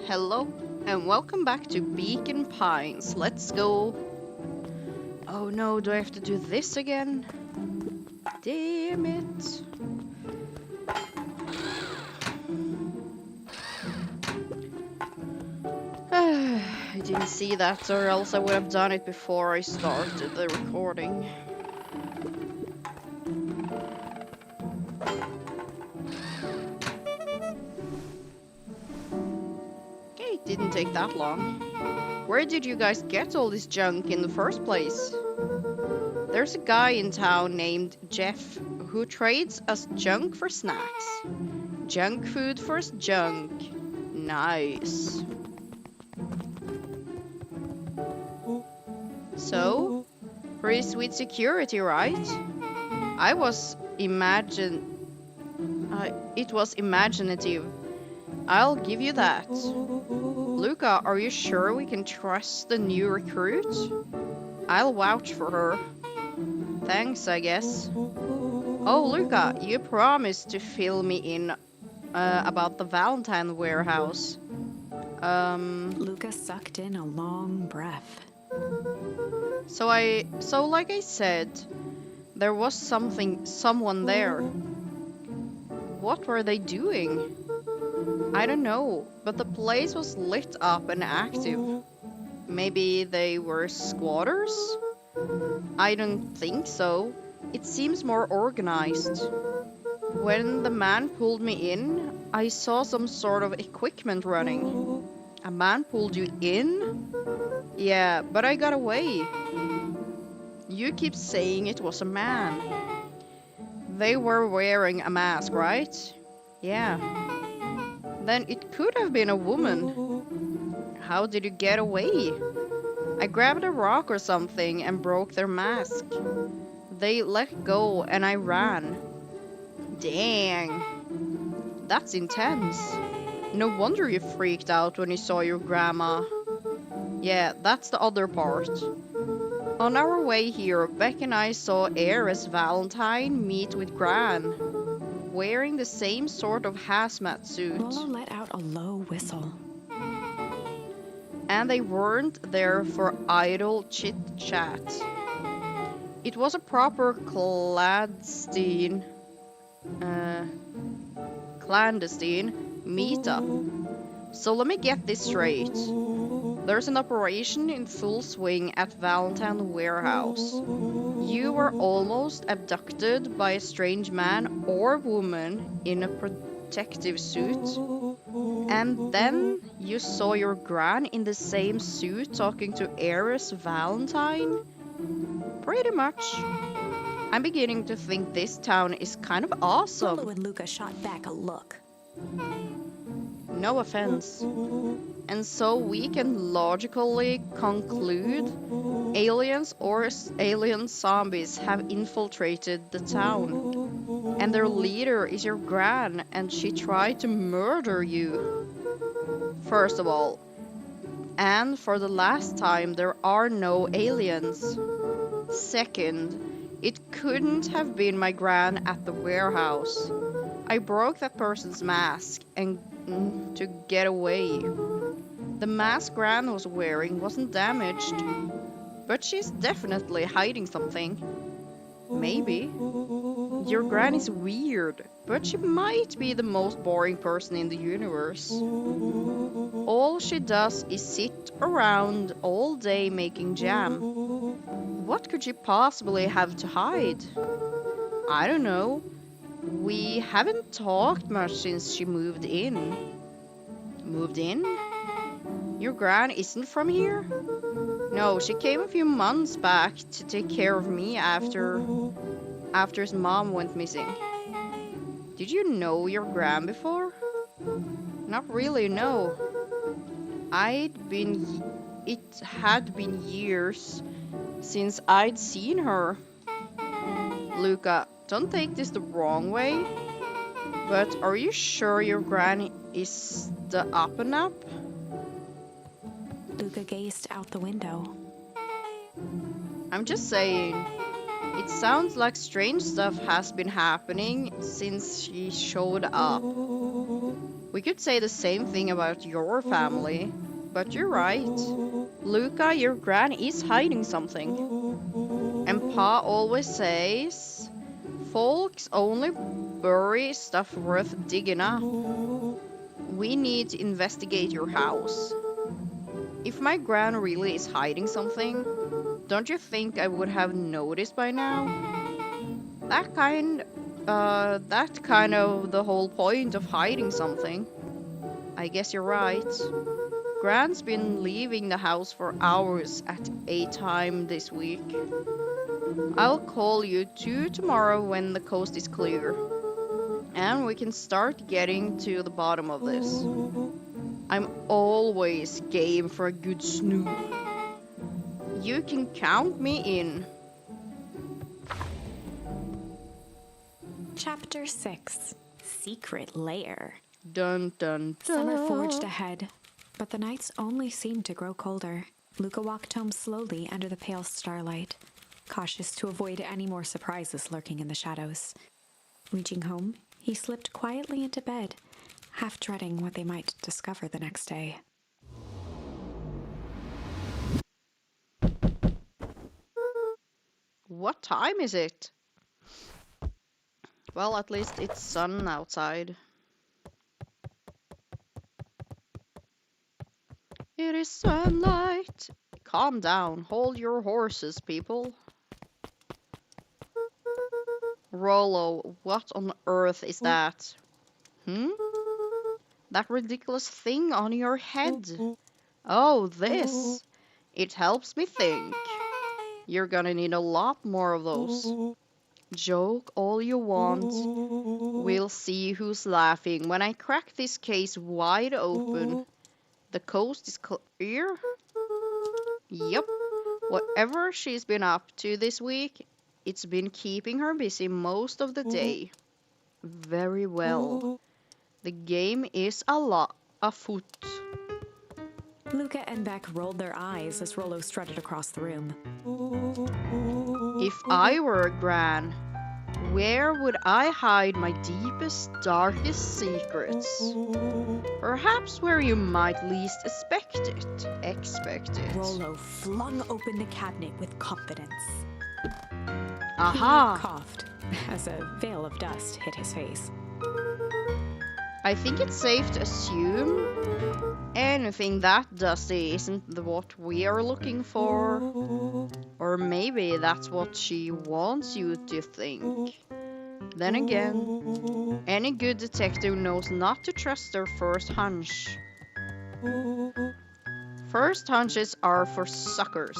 Hello and welcome back to Beacon Pines. Let's go. Oh no, do I have to do this again? Damn it. I didn't see that, or else I would have done it before I started the recording. Okay, it didn't take that long. Where did you guys get all this junk in the first place? There's a guy in town named Jeff who trades us junk for snacks. Junk food for junk. Nice. So, pretty sweet security, right? It was imaginative. I'll give you that. Luca, are you sure we can trust the new recruit? I'll vouch for her. Thanks, I guess. Oh, Luca, you promised to fill me in about the Valentine warehouse. Luca sucked in a long breath. So like I said, there was someone there. What were they doing? I don't know, but the place was lit up and active. Maybe they were squatters? I don't think so. It seems more organized. When the man pulled me in, I saw some sort of equipment running. A man pulled you in? Yeah, but I got away. You keep saying it was a man. They were wearing a mask, right? Yeah. Then it could have been a woman. How did you get away? I grabbed a rock or something and broke their mask. They let go and I ran. Dang. That's intense. No wonder you freaked out when you saw your grandma. Yeah, that's the other part. On our way here, Beck and I saw Heiress Valentine meet with Gran, wearing the same sort of hazmat suit. Lolo let out a low whistle. And they weren't there for idle chit-chat. It was a proper clandestine meetup. So let me get this straight. There's an operation in full swing at Valentine Warehouse. You were almost abducted by a strange man or woman in a protective suit. And then you saw your gran in the same suit talking to Heiress Valentine? Pretty much. I'm beginning to think this town is kind of awesome. Lolo and Luca shot back a look. No offense. And so we can logically conclude aliens or alien zombies have infiltrated the town. And their leader is your gran, and she tried to murder you. First of all, and for the last time, there are no aliens. Second, it couldn't have been my gran at the warehouse. I broke that person's mask and to get away. The mask Gran was wearing wasn't damaged, but she's definitely hiding something. Maybe. Your Gran is weird, but she might be the most boring person in the universe. All she does is sit around all day making jam. What could she possibly have to hide? I don't know. We haven't talked much since she moved in. Moved in? Your gran isn't from here? No, she came a few months back to take care of me after his mom went missing. Did you know your gran before? Not really, no. It had been years since I'd seen her. Luca, don't take this the wrong way, but are you sure your gran is the up and up? Luca gazed out the window. I'm just saying, it sounds like strange stuff has been happening since she showed up. We could say the same thing about your family, but you're right. Luca, your gran is hiding something. And Pa always says, folks only bury stuff worth digging up. We need to investigate your house. If my gran really is hiding something, don't you think I would have noticed by now? That kind of the whole point of hiding something. I guess you're right. Gran's been leaving the house for hours at a time this week. I'll call you two tomorrow when the coast is clear. And we can start getting to the bottom of this. I'm always game for a good snoop. You can count me in. Chapter 6. Secret Lair. Dun dun dun. Summer forged ahead, but the nights only seemed to grow colder. Luca walked home slowly under the pale starlight, cautious to avoid any more surprises lurking in the shadows. Reaching home, he slipped quietly into bed, half dreading what they might discover the next day. What time is it? Well, at least it's sun outside. It is sunlight. Calm down. Hold your horses, people. Rollo, what on earth is that? That ridiculous thing on your head. Oh, this. It helps me think. You're gonna need a lot more of those. Joke all you want. We'll see who's laughing when I crack this case wide open. The coast is clear? Yep. Whatever she's been up to this week, it's been keeping her busy most of the day. Very well. The game is a lot afoot. Luca and Beck rolled their eyes as Rollo strutted across the room. If I were a gran, where would I hide my deepest, darkest secrets? Perhaps where you might least expect it. Rollo flung open the cabinet with confidence. Aha! He coughed as a veil of dust hit his face. I think it's safe to assume anything that dusty isn't what we are looking for. Or maybe that's what she wants you to think. Then again, any good detective knows not to trust their first hunch. First hunches are for suckers.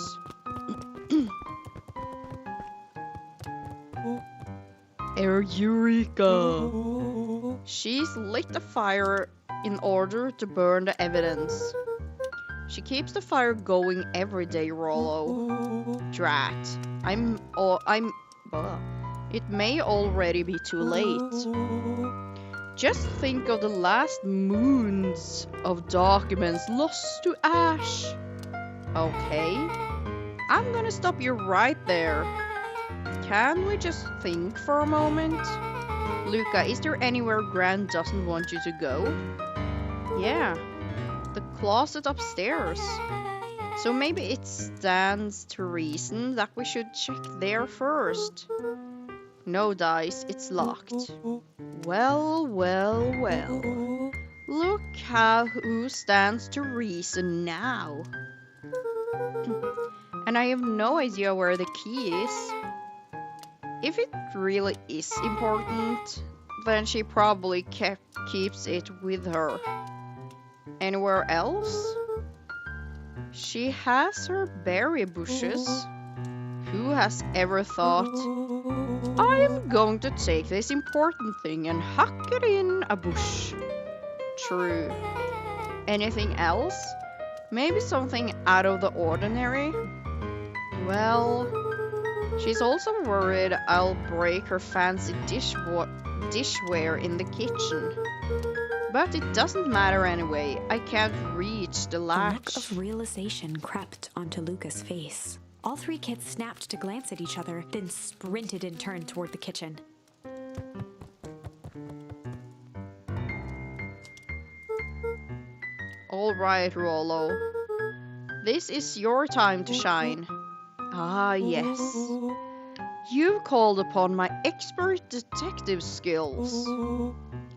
Eureka! She's lit the fire in order to burn the evidence. She keeps the fire going every day, Rollo. Drat. It may already be too late. Just think of the last moons of documents lost to ash. Okay, I'm gonna stop you right there. Can we just think for a moment? Luca, is there anywhere Gran doesn't want you to go? Yeah, the closet upstairs. So maybe it stands to reason that we should check there first. No dice, it's locked. Well. Look who stands to reason now. And I have no idea where the key is. If it really is important, then she probably keeps it with her. Anywhere else? She has her berry bushes. Who has ever thought, I'm going to take this important thing and huck it in a bush? True. Anything else? Maybe something out of the ordinary? Well, she's also worried I'll break her fancy dishware in the kitchen. But it doesn't matter anyway. I can't reach the latch. A look of realization crept onto Luca's face. All three kids snapped to glance at each other, then sprinted in turn toward the kitchen. All right, Rollo. This is your time to shine. Ah, yes. You've called upon my expert detective skills.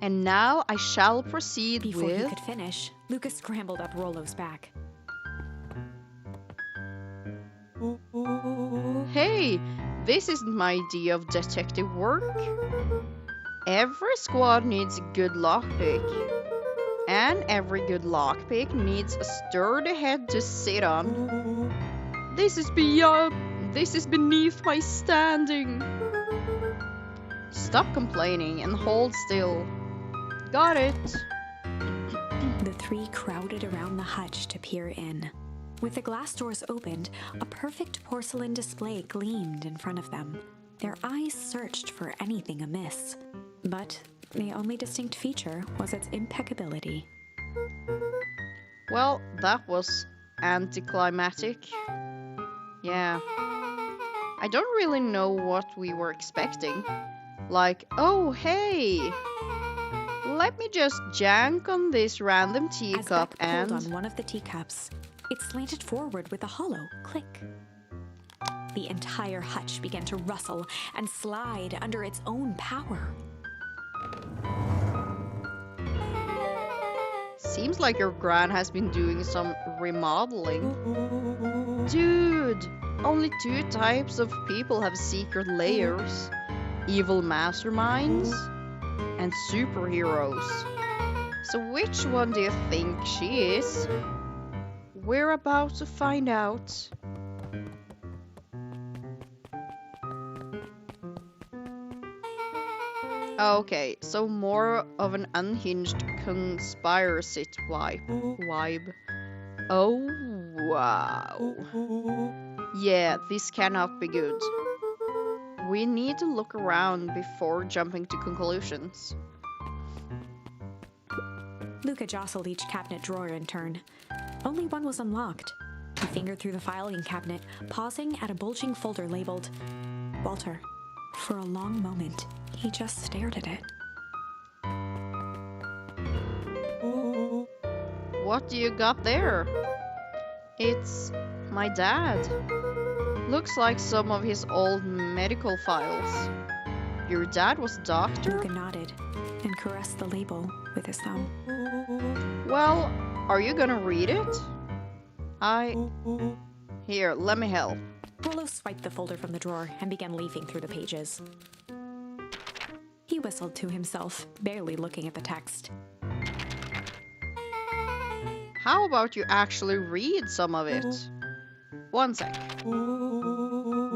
And now I shall proceed Before he with... could finish, Luca scrambled up Rollo's back. Hey, this isn't my idea of detective work. Every squad needs a good lockpick. And every good lockpick needs a sturdy head to sit on. This is beneath my standing. Stop complaining and hold still. Got it. The three crowded around the hutch to peer in. With the glass doors opened, a perfect porcelain display gleamed in front of them. Their eyes searched for anything amiss, but the only distinct feature was its impeccability. Well, that was anticlimactic. Yeah. I don't really know what we were expecting. Like, oh hey! Let me just jank on this random teacup As Beck pulled and... on one of the teacups, it slanted forward with a hollow click. The entire hutch began to rustle and slide under its own power. Seems like your gran has been doing some remodeling. Dude, only two types of people have secret layers. Evil masterminds and superheroes. So which one do you think she is? We're about to find out. Okay, so more of an unhinged conspiracy vibe. Oh, wow. Yeah, this cannot be good. We need to look around before jumping to conclusions. Luca jostled each cabinet drawer in turn. Only one was unlocked. He fingered through the filing cabinet, pausing at a bulging folder labeled Walter. For a long moment, he just stared at it. What do you got there? It's my dad. Looks like some of his old medical files. Your dad was a doctor? Luca nodded and caressed the label with his thumb. Well, are you gonna read it? Here, let me help. Rollo swiped the folder from the drawer and began leafing through the pages. He whistled to himself, barely looking at the text. How about you actually read some of it? One sec.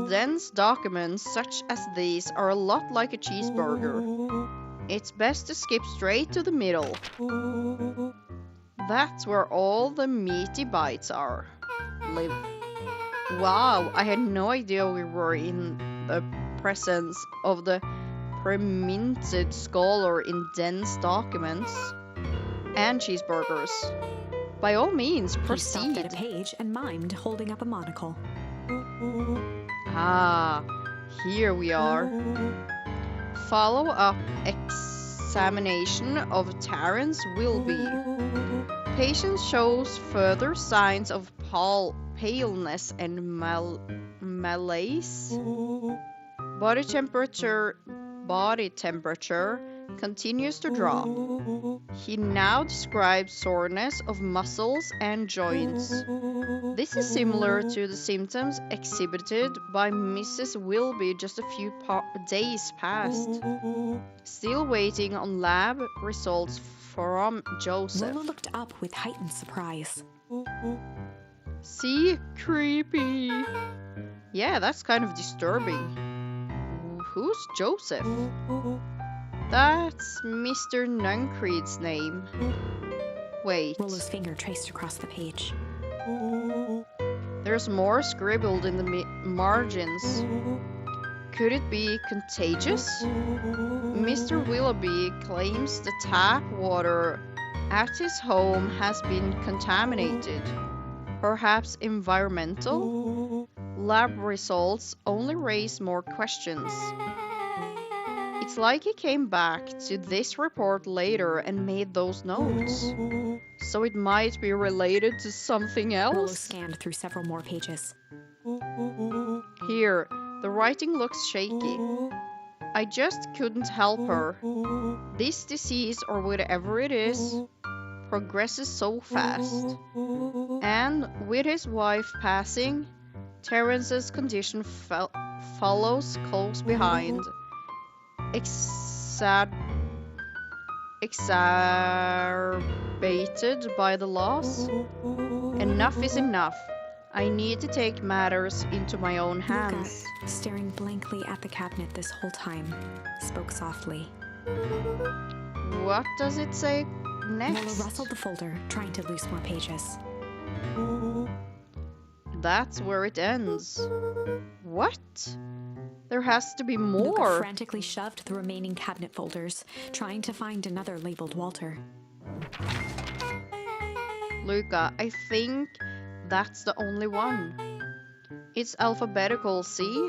Dense documents such as these are a lot like a cheeseburger. It's best to skip straight to the middle. That's where all the meaty bites live. Wow, I had no idea we were in the presence of the preeminent scholar in dense documents and cheeseburgers. By all means, He proceed. stopped at a page and mimed, holding up a monocle. Ah, here we are. Follow-up examination of Terence Wilby. Patient shows further signs of paleness and malaise. Body temperature continues to drop. He now describes soreness of muscles and joints. This is similar to the symptoms exhibited by Mrs. Wilby just a few days past. Still waiting on lab results from Joseph. Rollo looked up with heightened surprise. See? Creepy. Yeah, that's kind of disturbing. Who's Joseph? That's Mr. Nuncreed's name. Wait. Rollo's finger traced across the page. There's more scribbled in the margins. Could it be contagious? Mr. Willoughby claims the tap water at his home has been contaminated. Perhaps environmental? Lab results only raise more questions. It's like he came back to this report later and made those notes. So it might be related to something Rollo else? scanned through several more pages. Here, the writing looks shaky. I just couldn't help her. This disease, or whatever it is, progresses so fast. And with his wife passing, Terence's condition follows close behind. Exacerbated by the loss. Enough is enough. I need to take matters into my own hands. Luca, staring blankly at the cabinet this whole time, spoke softly. What does it say Rollo next? rustled the folder, trying to loose more pages. That's where it ends. What? There has to be Luca more. frantically shoved the remaining cabinet folders, trying to find another labeled Walter. Luca, I think that's the only one. It's alphabetical, see?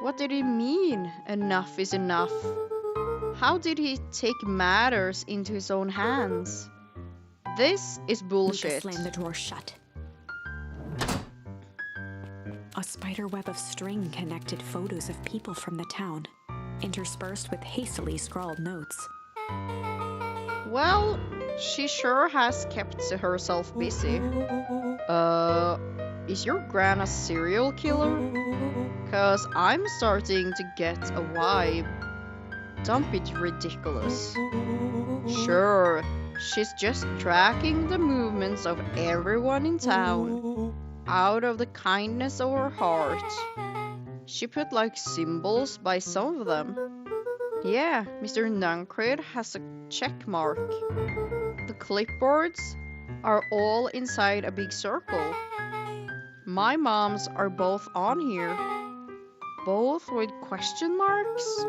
What did he mean, enough is enough? How did he take matters into his own hands? This is bullshit. Luca slammed the drawer shut. A spider web of string connected photos of people from the town, interspersed with hastily scrawled notes. Well, she sure has kept herself busy. Is your gran a serial killer? 'Cause I'm starting to get a vibe. Don't be ridiculous. Sure, she's just tracking the movements of everyone in town, out of the kindness of her heart. She put like symbols by some of them. Yeah, Mr. Nuncred has a check mark. The clipboards are all inside a big circle. My mom's are both on here. Both with question marks?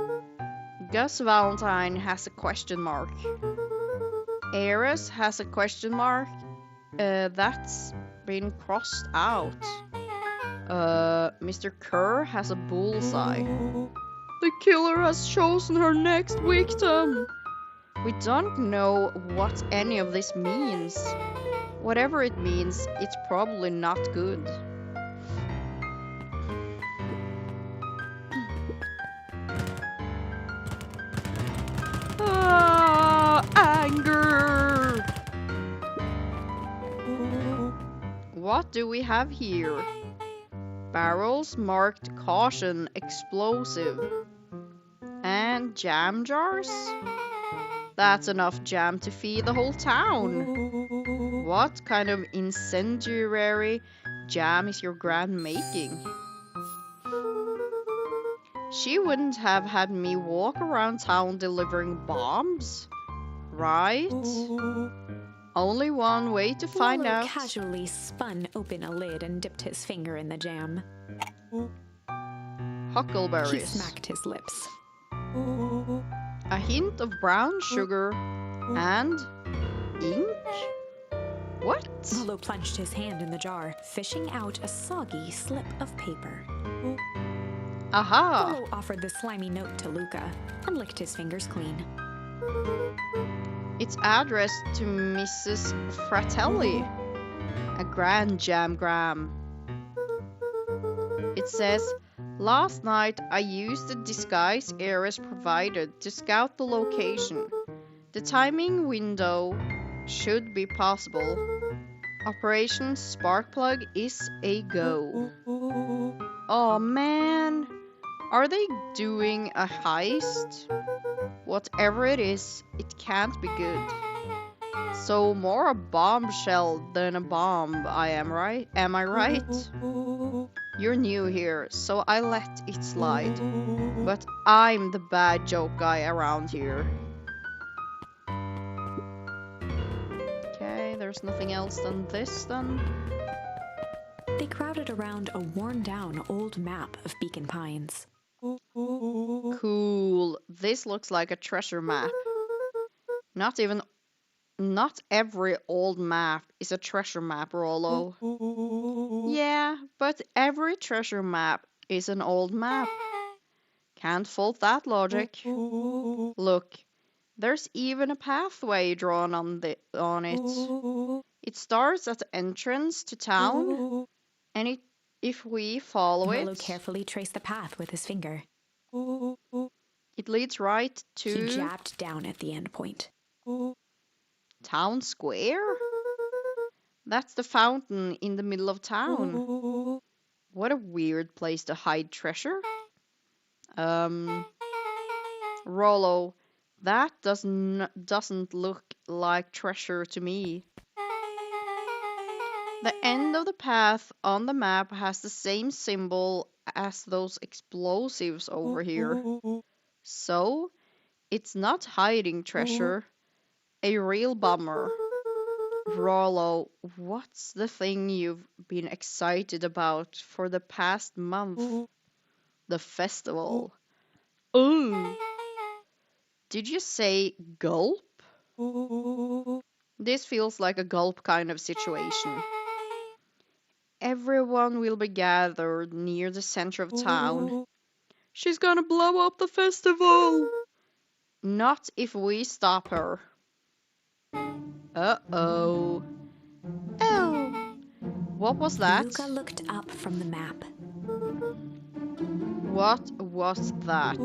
Gus Valentine has a question mark. Eris has a question mark. That's been crossed out. Mr. Kerr has a bullseye. The killer has chosen her next victim. We don't know what any of this means. Whatever it means, it's probably not good. Anger! What do we have here? Barrels marked caution explosive. And jam jars? That's enough jam to feed the whole town. What kind of incendiary jam is your gran making? She wouldn't have had me walk around town delivering bombs, right? Only one way to find Rollo out. casually spun open a lid and dipped his finger in the jam. He Huckleberries. smacked his lips. A hint of brown sugar and ink? What? Rollo plunged his hand in the jar, fishing out a soggy slip of paper. Aha! Rollo offered the slimy note to Luca and licked his fingers clean. It's addressed to Mrs. Fratelli, a grand jamgram. It says, last night I used the disguise Eris provided to scout the location. The timing window should be possible. Operation Sparkplug is a go. Oh man, are they doing a heist? Whatever it is, it can't be good. So more a bombshell than a bomb, am I right? You're new here, so I let it slide. But I'm the bad joke guy around here. Okay, there's nothing else than this then. They crowded around a worn-down old map of Beacon Pines. Cool. This looks like a treasure map. Not every old map is a treasure map, Rollo. Yeah, but every treasure map is an old map. Can't fault that logic. Look, There's even a pathway drawn on it. It starts at the entrance to town, and if we follow Rollo it, carefully traced the path with his finger. it leads right He to jabbed down at the end point. Town Square? That's the fountain in the middle of town. What a weird place to hide treasure. Rollo, that doesn't look like treasure to me. The end of the path on the map has the same symbol as those explosives over here. So, it's not hiding treasure. A real bummer. Rollo, what's the thing you've been excited about for the past month? The festival. Ooh. Did you say gulp? This feels like a gulp kind of situation. Everyone will be gathered near the center of town. She's gonna blow up the festival! Not if we stop her. Uh-oh. Oh! What was that? Luca looked up from the map. What was that?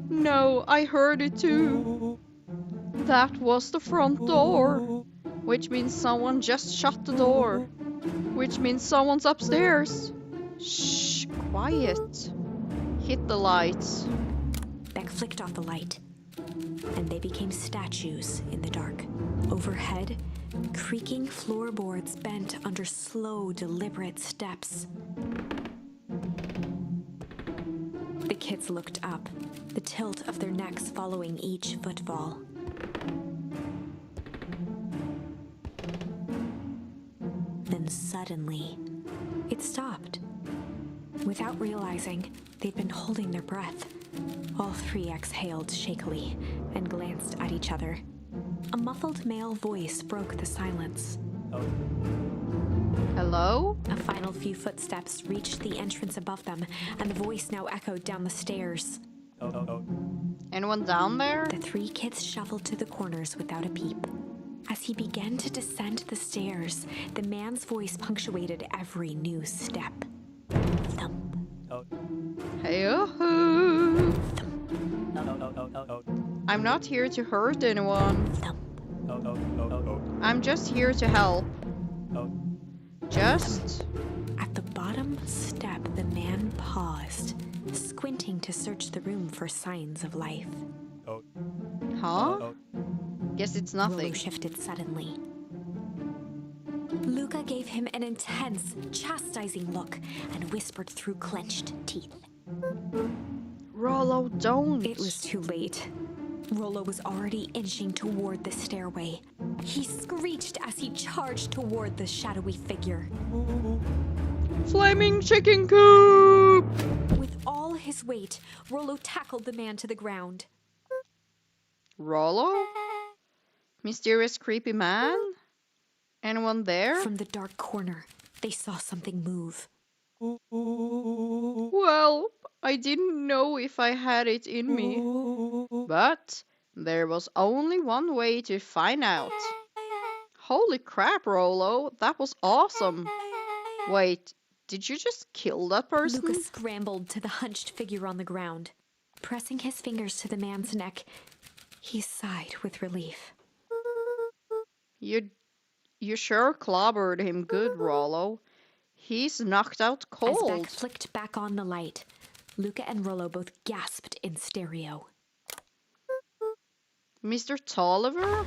No, I heard it too. That was the front door. Which means someone just shut the door. Which means someone's upstairs. Shh, quiet. Hit the lights. Beck flicked off the light, and they became statues in the dark. Overhead, creaking floorboards bent under slow, deliberate steps. The kids looked up, the tilt of their necks following each footfall. Then suddenly, it stopped. Without realizing, they'd been holding their breath. All three exhaled shakily and glanced at each other. A muffled male voice broke the silence. Hello? A final few footsteps reached the entrance above them, and the voice now echoed down the stairs. Anyone down there? The three kids shuffled to the corners without a peep. As he began to descend the stairs, the man's voice punctuated every new step. Thump. Hey-oh-hoo. I'm not here to hurt anyone. Thump. I'm just here to help. Just... At the bottom step, the man paused, squinting to search the room for signs of life. Huh? Guess it's Rollo nothing. shifted suddenly. Luca gave him an intense, chastising look and whispered through clenched teeth. Rollo, don't. It was too late. Rollo was already inching toward the stairway. He screeched as he charged toward the shadowy figure. Flaming chicken coop! With all his weight, Rollo tackled the man to the ground. Rollo? Mysterious creepy man? Anyone there? From the dark corner, they saw something move. Well, I didn't know if I had it in me. But there was only one way to find out. Holy crap, Rollo, that was awesome. Wait, did you just kill that person? Luca scrambled to the hunched figure on the ground. Pressing his fingers to the man's neck, he sighed with relief. You sure clobbered him good, Rollo. He's knocked out As cold. Beck flicked back on the light, Luca and Rollo both gasped in stereo. Mr. Tolliver?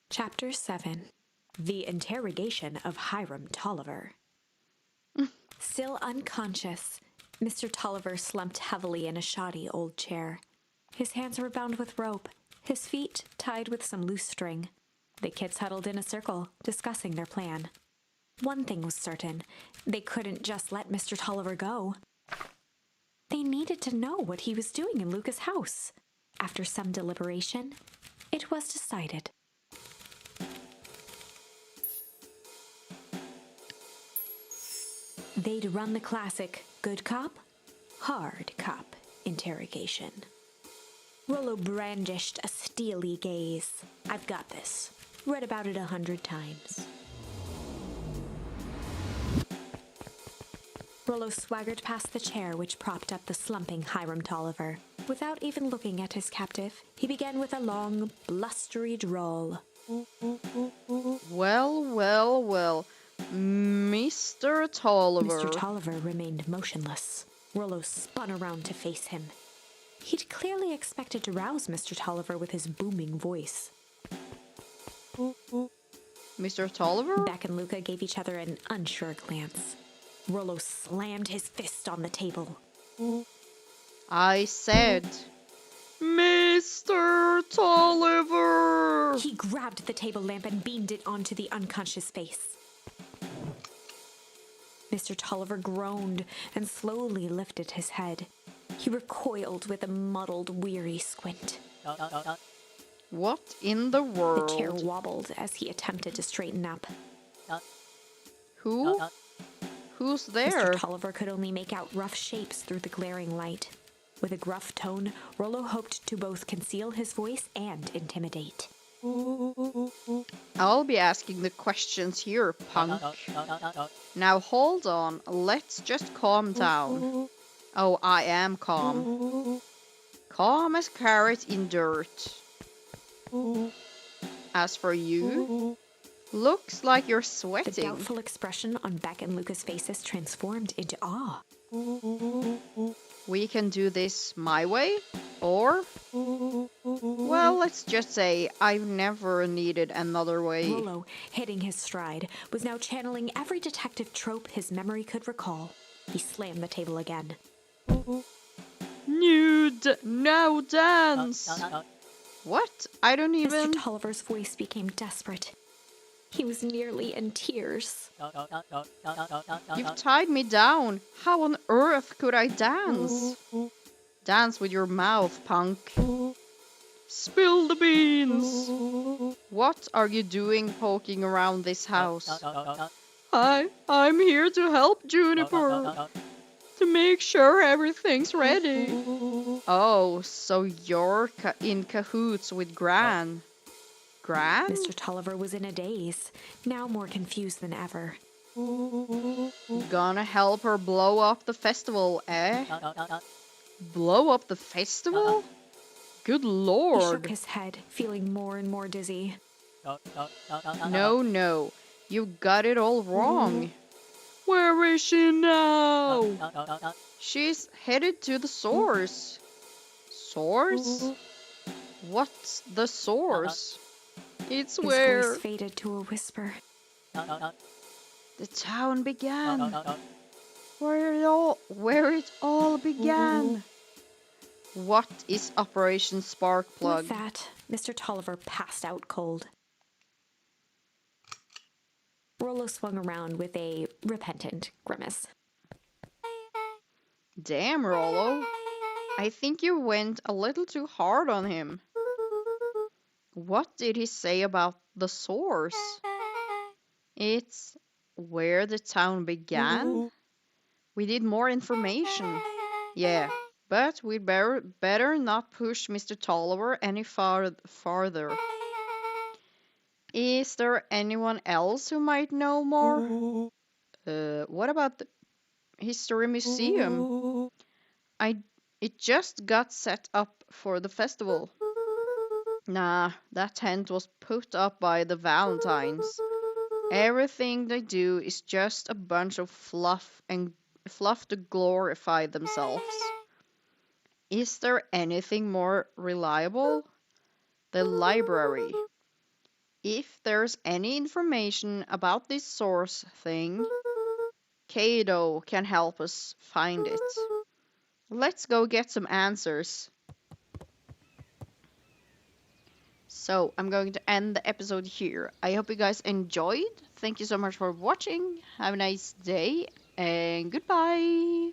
Chapter 7. The Interrogation of Hiram Tolliver. Still unconscious, Mr. Tolliver slumped heavily in a shoddy old chair. His hands were bound with rope, his feet tied with some loose string. The kids huddled in a circle, discussing their plan. One thing was certain, they couldn't just let Mr. Tolliver go. They needed to know what he was doing in Luca's house. After some deliberation, it was decided. They'd run the classic good cop, hard cop interrogation. Rollo brandished a steely gaze. I've got this. Read about it 100 times. Rollo swaggered past the chair which propped up the slumping Hiram Tolliver. Without even looking at his captive, he began with a long, blustery drawl. Well, well, well. Mr. Tolliver. Mr. Tolliver remained motionless. Rollo spun around to face him. He'd clearly expected to rouse Mr. Tolliver with his booming voice. Mr. Tolliver? Beck and Luca gave each other an unsure glance. Rollo slammed his fist on the table. I said, Mr. Tolliver! He grabbed the table lamp and beamed it onto the unconscious face. Mr. Tolliver groaned and slowly lifted his head. He recoiled with a muddled, weary squint. What in the world? The chair wobbled as he attempted to straighten up. Who? Who's there? Mr. Tolliver could only make out rough shapes through the glaring light. With a gruff tone, Rollo hoped to both conceal his voice and intimidate. I'll be asking the questions here, punk. Now hold on, let's just calm down. Oh, I am calm. Calm as carrot in dirt. As for you, looks like you're The sweating. doubtful expression on Beck and Luca's faces transformed into awe. We can do this my way, or... Well, let's just say I've never needed another way. Rollo, hitting his stride, was now channeling every detective trope his memory could recall. He slammed the table again. Nude, now dance! What? I don't even... Mr. Tolliver's voice became desperate. He was nearly in tears. You've tied me down. How on earth could I dance? Dance with your mouth, punk. Spill the beans. What are you doing poking around this house? I'm here to help Juniper. To make sure everything's ready. Oh, so you're in cahoots with Gran. Gran? Mr. Tolliver was in a daze, now more confused than ever. Gonna help her blow up the festival, eh? Blow up the festival? Good He shook lord. his head, feeling more and more dizzy. No, you got it all wrong. Where is she now? She's headed to the source. Source? What's the source? It's His where voice faded to a whisper. the town began. Where it all began. What is Operation Sparkplug? With that, Mr. Tolliver passed out cold. Rollo swung around with a repentant grimace. Damn, Rollo. I think you went a little too hard on him. What did he say about the source? It's where the town began? We need more information. Yeah, but we'd better not push Mr. Tolliver any farther. Is there anyone else who might know more? What about the History Museum? It just got set up for the festival. Nah, that tent was put up by the Valentines. Everything they do is just a bunch of fluff to glorify themselves. Is there anything more reliable? The library. If there's any information about this source thing, Cato can help us find it. Let's go get some answers. So, I'm going to end the episode here. I hope you guys enjoyed. Thank you so much for watching. Have a nice day, and goodbye.